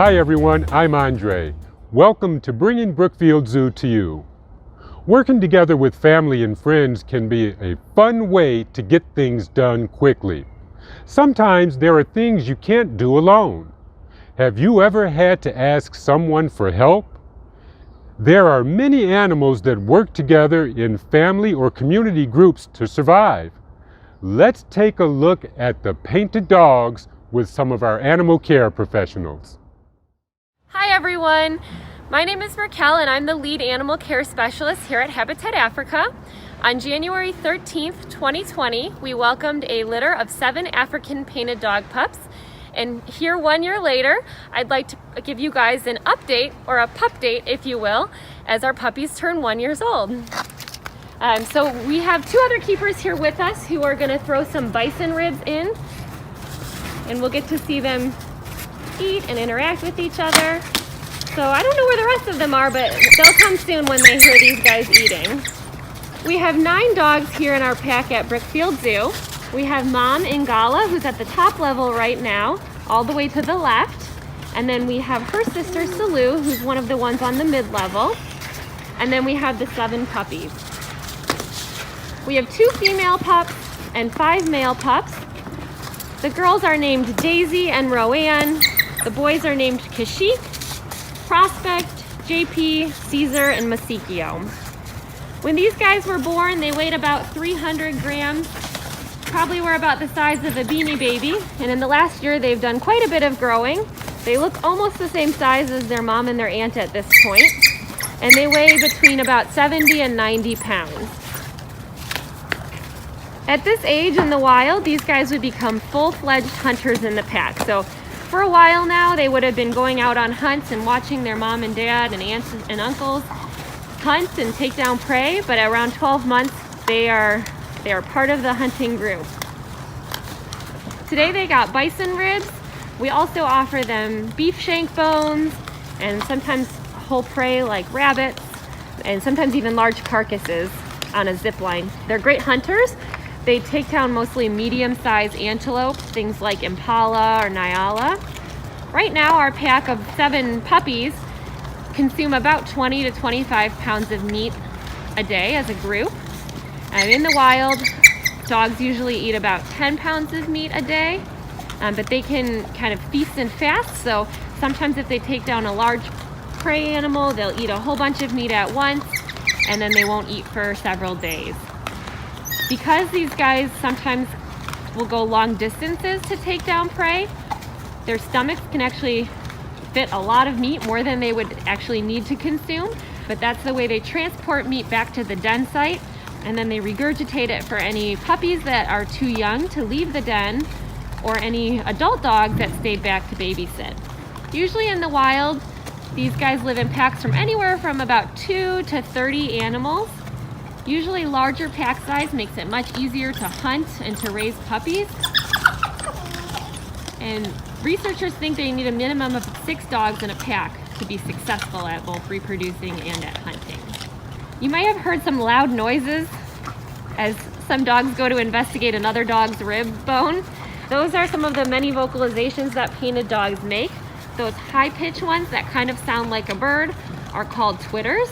Hi everyone, I'm Andre. Welcome to Bringing Brookfield Zoo to you. Working together with family and friends can be a fun way to get things done quickly. Sometimes there are things you can't do alone. Have you ever had to ask someone for help? There are many animals that work together in family or community groups to survive. Let's take a look at the painted dogs with some of our animal care professionals. Hi everyone, my name is Raquel and I'm the lead animal care specialist here at Habitat Africa. On January 13th, 2020, we welcomed a litter of 7 African painted dog pups. And here 1 year later, I'd like to give you guys an update, or a pup date if you will, as our puppies turn 1 year old. So we have 2 other keepers here with us who are gonna throw some bison ribs in, and we'll get to see them eat and interact with each other. So I don't know where the rest of them are, but they'll come soon when they hear these guys eating. We have 9 dogs here in our pack at Brookfield Zoo. We have Mom Ingala, who's at the top level right now, all the way to the left. And then we have her sister Salu, who's one of the ones on the mid-level. And then we have the 7 puppies. We have 2 female pups and 5 male pups. The girls are named Daisy and Roanne. The boys are named Kashik, Prospect, JP, Caesar, and Masikio. When these guys were born, they weighed about 300 grams. Probably were about the size of a Beanie Baby, and in the last year they've done quite a bit of growing. They look almost the same size as their mom and their aunt at this point, and they weigh between about 70 and 90 pounds. At this age in the wild, these guys would become full-fledged hunters in the pack. So for a while now, they would have been going out on hunts and watching their mom and dad and aunts and uncles hunt and take down prey, but at around 12 months, they are part of the hunting group. Today they got bison ribs. We also offer them beef shank bones and sometimes whole prey like rabbits and sometimes even large carcasses on a zip line. They're great hunters. They take down mostly medium-sized antelope, things like impala or nyala. Right now our pack of 7 puppies consume about 20 to 25 pounds of meat a day as a group. And in the wild, dogs usually eat about 10 pounds of meat a day, but they can kind of feast and fast. So sometimes if they take down a large prey animal, they'll eat a whole bunch of meat at once, and then they won't eat for several days. Because these guys sometimes will go long distances to take down prey, their stomachs can actually fit a lot of meat, more than they would actually need to consume, but that's the way they transport meat back to the den site. And then they regurgitate it for any puppies that are too young to leave the den or any adult dogs that stayed back to babysit. Usually in the wild, these guys live in packs from anywhere from about 2 to 30 animals. Usually larger pack size makes it much easier to hunt and to raise puppies. And researchers think they need a minimum of 6 dogs in a pack to be successful at both reproducing and at hunting. You might have heard some loud noises as some dogs go to investigate another dog's rib bone. Those are some of the many vocalizations that painted dogs make. Those high-pitched ones that kind of sound like a bird are called twitters.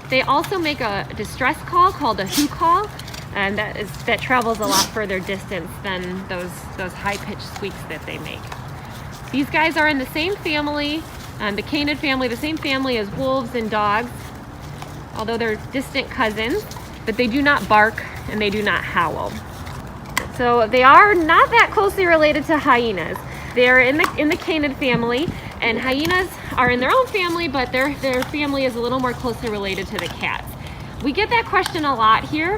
They also make a distress call called a who call, and that travels a lot further distance than those high-pitched squeaks that they make. These guys are in the same family, the canid family, the same family as wolves and dogs, although they're distant cousins, but they do not bark and they do not howl. So they are not that closely related to hyenas. They're in the canid family, and hyenas are in their own family, but their family is a little more closely related to the cats. We get that question a lot here.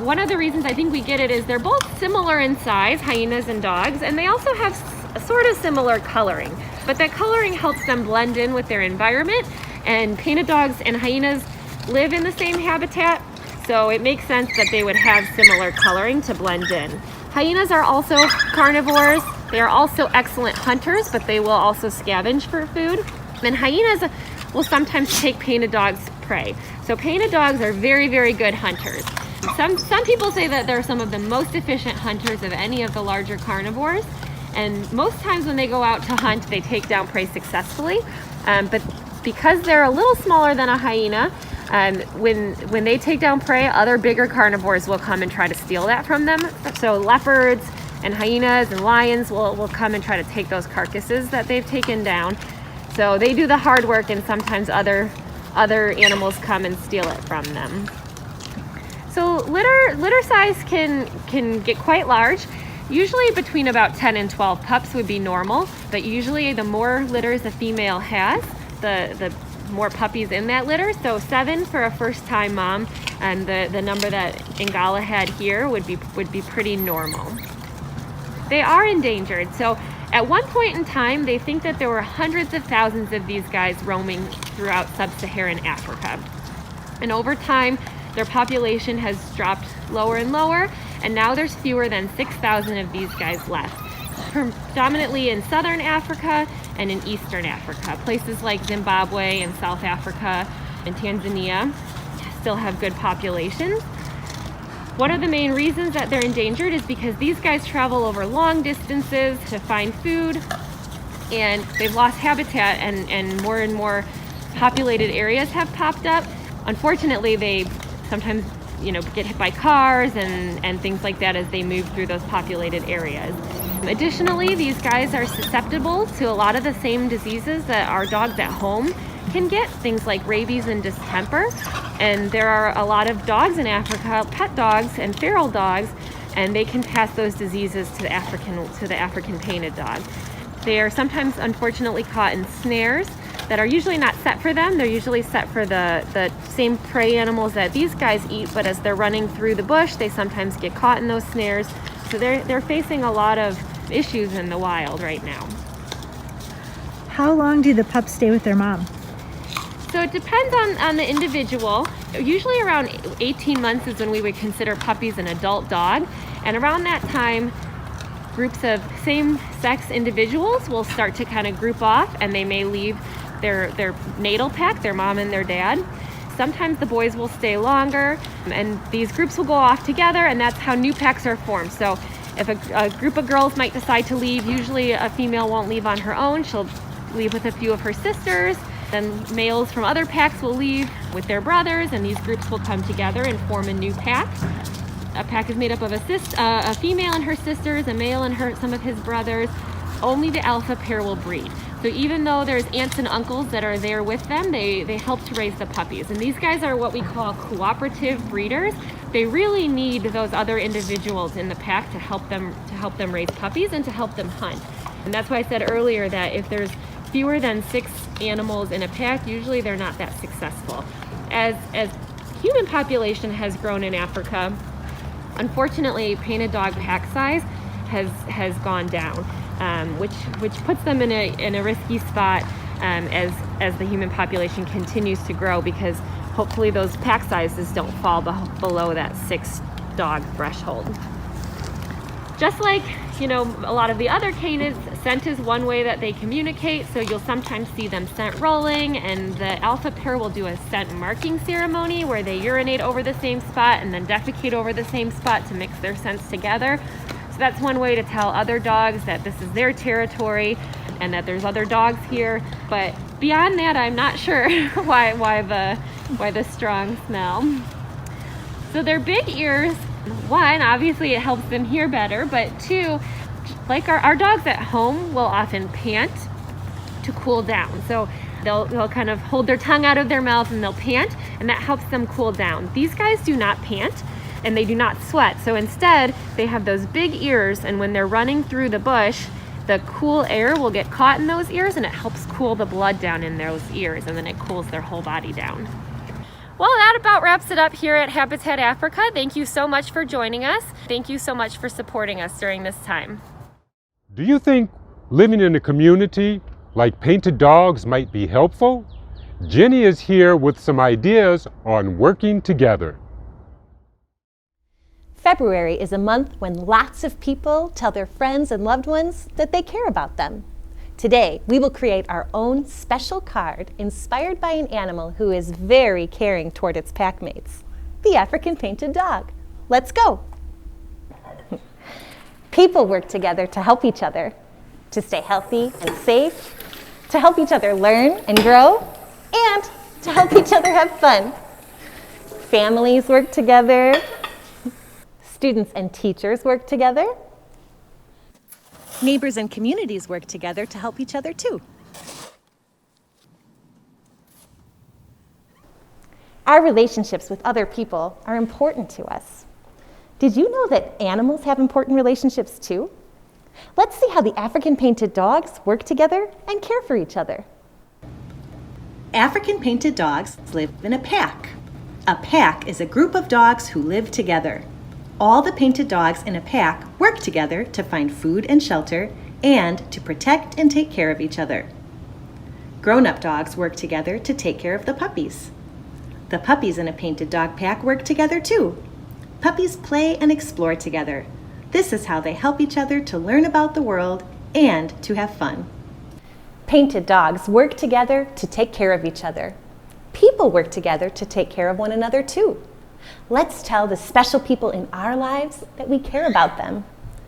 One of the reasons I think we get it is they're both similar in size, hyenas and dogs, and they also have a sort of similar coloring, but that coloring helps them blend in with their environment, and painted dogs and hyenas live in the same habitat, so it makes sense that they would have similar coloring to blend in. Hyenas are also carnivores. They are also excellent hunters, but they will also scavenge for food. And hyenas will sometimes take painted dogs' prey. So painted dogs are very, very good hunters. Some people say that they're some of the most efficient hunters of any of the larger carnivores. And most times when they go out to hunt, they take down prey successfully. But because they're a little smaller than a hyena, when they take down prey, other bigger carnivores will come and try to steal that from them. So leopards and hyenas and lions will come and try to take those carcasses that they've taken down. So they do the hard work, and sometimes other animals come and steal it from them. So litter size can get quite large. Usually between about 10 and 12 pups would be normal, but usually the more litters a female has, the more puppies in that litter. So 7 for a first-time mom, and the number that Ingala had here would be pretty normal. They are endangered. So at one point in time, they think that there were hundreds of thousands of these guys roaming throughout sub-Saharan Africa. And over time, their population has dropped lower and lower, and now there's fewer than 6,000 of these guys left, predominantly in southern Africa and in eastern Africa. Places like Zimbabwe and South Africa and Tanzania still have good populations. One of the main reasons that they're endangered is because these guys travel over long distances to find food, and they've lost habitat, and more populated areas have popped up. Unfortunately, they sometimes get hit by cars and things like that as they move through those populated areas. Additionally, these guys are susceptible to a lot of the same diseases that our dogs at home can get, things like rabies and distemper. And there are a lot of dogs in Africa, pet dogs and feral dogs, and they can pass those diseases to the African painted dog. They are sometimes unfortunately caught in snares that are usually not set for them. They're usually set for the same prey animals that these guys eat, but as they're running through the bush, they sometimes get caught in those snares. So they're facing a lot of issues in the wild right now. How long do the pups stay with their mom? So it depends on the individual. Usually around 18 months is when we would consider puppies an adult dog. And around that time, groups of same-sex individuals will start to kind of group off, and they may leave their natal pack, their mom and their dad. Sometimes the boys will stay longer, and these groups will go off together, and that's how new packs are formed. So if a group of girls might decide to leave, usually a female won't leave on her own. She'll leave with a few of her sisters. Then males from other packs will leave with their brothers, and these groups will come together and form a new pack. A pack is made up of a female and her sisters, a male and some of his brothers. Only the alpha pair will breed. So even though there's aunts and uncles that are there with them, they help to raise the puppies. And these guys are what we call cooperative breeders. They really need those other individuals in the pack to help them raise puppies and to help them hunt. And that's why I said earlier that if there's fewer than 6 animals in a pack, usually they're not that successful. As human population has grown in Africa, unfortunately, painted dog pack size has gone down, which puts them in a risky spot as the human population continues to grow, because hopefully those pack sizes don't fall below that 6 dog threshold. Just like a lot of the other canids, scent is one way that they communicate. So you'll sometimes see them scent rolling, and the alpha pair will do a scent marking ceremony where they urinate over the same spot and then defecate over the same spot to mix their scents together. So that's one way to tell other dogs that this is their territory and that there's other dogs here. But beyond that, I'm not sure why the strong smell. So their big ears, one, obviously it helps them hear better, but 2, like our dogs at home will often pant to cool down. So they'll kind of hold their tongue out of their mouth and they'll pant, and that helps them cool down. These guys do not pant, and they do not sweat. So instead, they have those big ears, and when they're running through the bush, the cool air will get caught in those ears, and it helps cool the blood down in those ears, and then it cools their whole body down. Well, that about wraps it up here at Habitat Africa. Thank you so much for joining us. Thank you so much for supporting us during this time. Do you think living in a community like painted dogs might be helpful? Jenny is here with some ideas on working together. February is a month when lots of people tell their friends and loved ones that they care about them. Today, we will create our own special card inspired by an animal who is very caring toward its packmates, the African painted dog. Let's go! People work together to help each other. to stay healthy and safe, to help each other learn and grow, and to help each other have fun. Families work together. Students and teachers work together. Neighbors and communities work together to help each other too. Our relationships with other people are important to us. Did you know that animals have important relationships too? Let's see how the African painted dogs work together and care for each other. African painted dogs live in a pack. A pack is a group of dogs who live together. All the painted dogs in a pack work together to find food and shelter and to protect and take care of each other. Grown-up dogs work together to take care of the puppies. The puppies in a painted dog pack work together too. Puppies play and explore together. This is how they help each other to learn about the world and to have fun. Painted dogs work together to take care of each other. People work together to take care of one another too. Let's tell the special people in our lives that we care about them.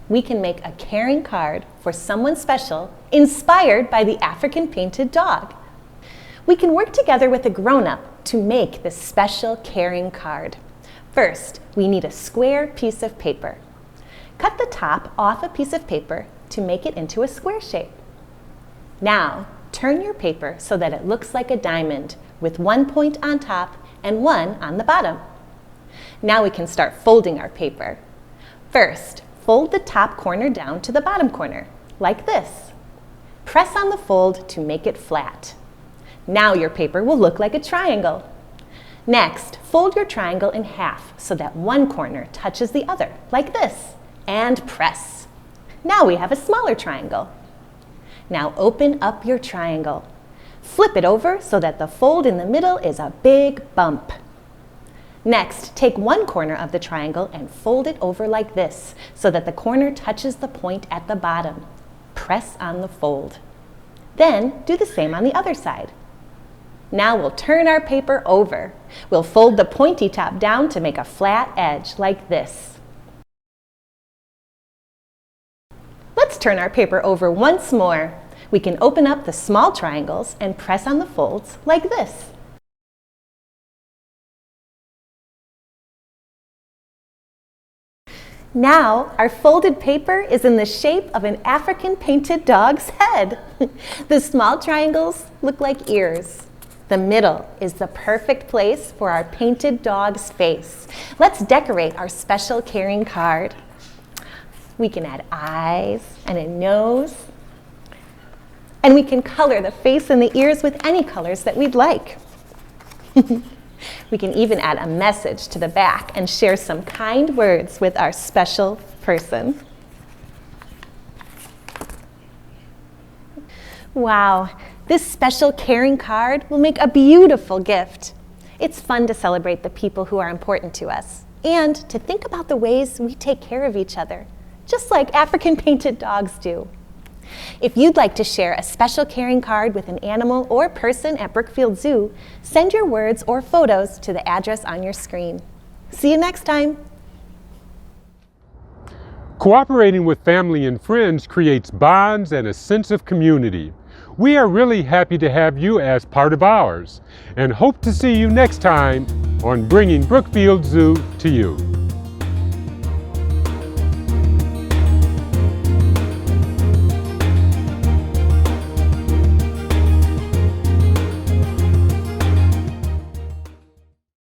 We can make a caring card for someone special inspired by the African painted dog. We can work together with a grown-up to make this special caring card. First, we need a square piece of paper. Cut the top off a piece of paper to make it into a square shape. Now, turn your paper so that it looks like a diamond with one point on top and one on the bottom. Now we can start folding our paper. First, fold the top corner down to the bottom corner, like this. Press on the fold to make it flat. Now your paper will look like a triangle. Next, fold your triangle in half so that one corner touches the other, like this, and press. Now we have a smaller triangle. Now open up your triangle. Flip it over so that the fold in the middle is a big bump. Next, take one corner of the triangle and fold it over like this so that the corner touches the point at the bottom. Press on the fold. Then do the same on the other side. Now we'll turn our paper over. We'll fold the pointy top down to make a flat edge like this. Let's turn our paper over once more. We can open up the small triangles and press on the folds like this. Now, our folded paper is in the shape of an African painted dog's head. The small triangles look like ears. The middle is the perfect place for our painted dog's face. Let's decorate our special caring card. We can add eyes and a nose. And we can color the face and the ears with any colors that we'd like. We can even add a message to the back and share some kind words with our special person. Wow, this special caring card will make a beautiful gift. It's fun to celebrate the people who are important to us and to think about the ways we take care of each other, just like African painted dogs do. If you'd like to share a special caring card with an animal or person at Brookfield Zoo, send your words or photos to the address on your screen. See you next time. Cooperating with family and friends creates bonds and a sense of community. We are really happy to have you as part of ours and hope to see you next time on Bringing Brookfield Zoo to You.